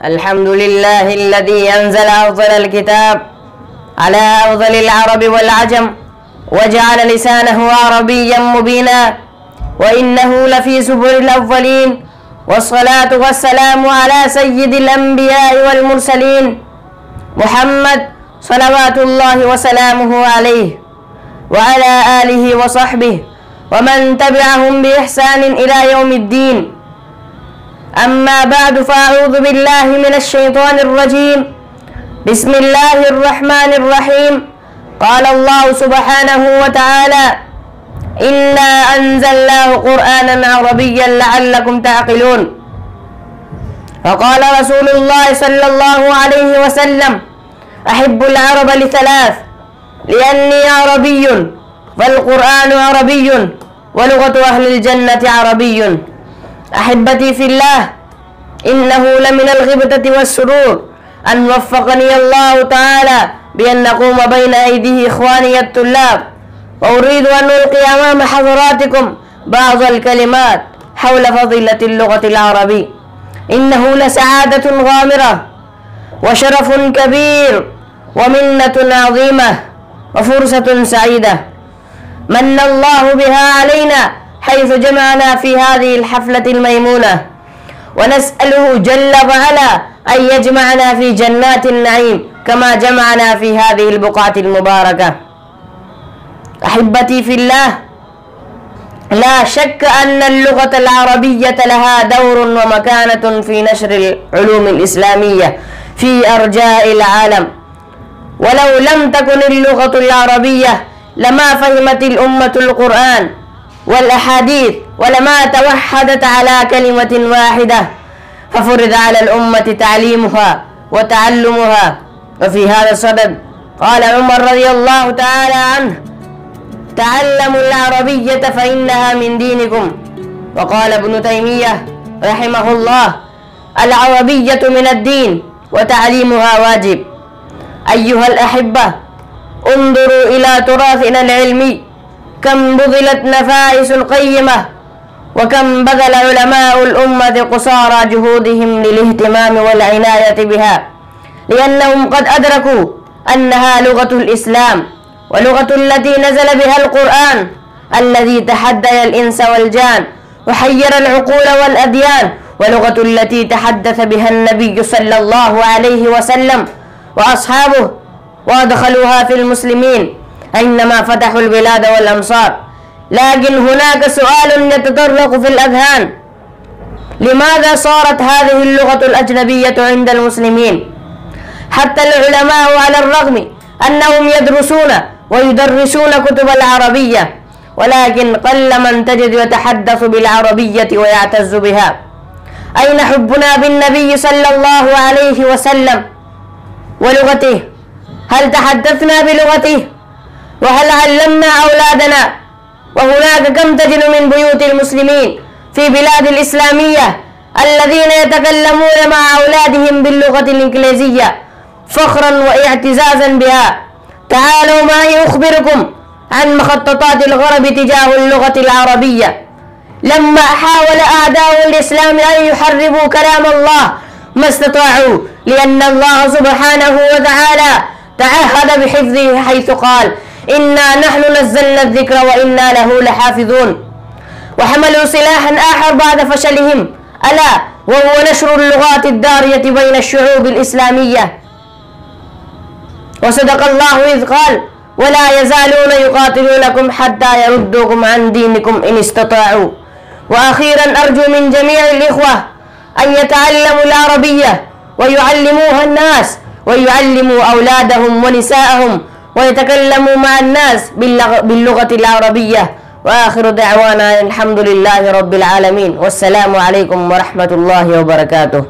الحمد لله الذي أنزل أفضل الكتاب على أفضل العرب والعجم وجعل لسانه عربيا مبينا، وإنه لفي زبر الأولين، والصلاة والسلام على سيد الأنبياء والمرسلين محمد صلوات الله وسلامه عليه وعلى آله وصحبه ومن تبعهم بإحسان إلى يوم الدين. أما بعد، فأعوذ بالله من الشيطان الرجيم. بسم الله الرحمن الرحيم. قال الله سبحانه وتعالى: إنا أنزلناه قرآنا عربيا لعلكم تعقلون. وقال رسول الله صلى الله عليه وسلم: أحب العرب لثلاث: لأني عربي، والقرآن عربي، ولغة أهل الجنة عربي. أحبتي في الله، إنه لمن الغبطة والسرور أن وفقني الله تعالى بأن نقوم بين أيديه إخواني الطلاب، وأريد أن ألقي أمام حضراتكم بعض الكلمات حول فضيلة اللغة العربية. إنه لسعادة غامرة وشرف كبير ومنة عظيمة وفرصة سعيدة من الله بها علينا حيث جمعنا في هذه الحفلة الميمونة، ونسأله جل وعلا أن يجمعنا في جنات النعيم كما جمعنا في هذه البقعة المباركة. أحبتي في الله، لا شك أن اللغة العربية لها دور ومكانة في نشر العلوم الإسلامية في أرجاء العالم، ولو لم تكن اللغة العربية لما فهمت الأمة القرآن والأحاديث، ولما توحدت على كلمة واحدة، ففرض على الأمة تعليمها وتعلمها. وفي هذا الصدد قال عمر رضي الله تعالى عنه: تعلموا العربية فإنها من دينكم. وقال ابن تيمية رحمه الله: العربية من الدين وتعليمها واجب. أيها الأحبة، انظروا إلى تراثنا العلمي، كم بذلت نفائس قيمة، وكم بذل علماء الأمة قصارى جهودهم للاهتمام والعناية بها، لأنهم قد أدركوا أنها لغة الإسلام، ولغة التي نزل بها القرآن الذي تحدى الإنس والجان وحير العقول والأديان، ولغة التي تحدث بها النبي صلى الله عليه وسلم وأصحابه وأدخلوها في المسلمين أينما فتحوا البلاد والأمصار. لكن هناك سؤال يتطرق في الأذهان: لماذا صارت هذه اللغة الأجنبية عند المسلمين؟ حتى العلماء على الرغم أنهم يدرسون ويدرسون كتب العربية، ولكن قل من تجد يتحدث بالعربية ويعتز بها. أين حبنا بالنبي صلى الله عليه وسلم ولغته؟ هل تحدثنا بلغته؟ وهل علمنا أولادنا؟ وهناك كم تجد من بيوت المسلمين في بلاد الإسلامية الذين يتكلمون مع أولادهم باللغة الإنجليزية فخرا واعتزازا بها. تعالوا معي أخبركم عن مخططات الغرب تجاه اللغة العربية. لما حاول أعداء الإسلام أن يحرفوا كلام الله ما استطاعوا، لأن الله سبحانه وتعالى تعهد بحفظه حيث قال: إنا نحن نزلنا الذكر وإنا له لحافظون. وحملوا سلاحا آخر بعد فشلهم، ألا وهو نشر اللغات الدارية بين الشعوب الإسلامية. وصدق الله إذ قال: ولا يزالون يقاتلونكم حتى يردوكم عن دينكم إن استطاعوا. وأخيرا أرجو من جميع الإخوة أن يتعلموا العربية ويعلموها الناس، ويعلموا أولادهم ونساءهم، ويتكلموا مع الناس باللغة العربية. وآخر دعوانا الحمد لله رب العالمين، والسلام عليكم ورحمة الله وبركاته.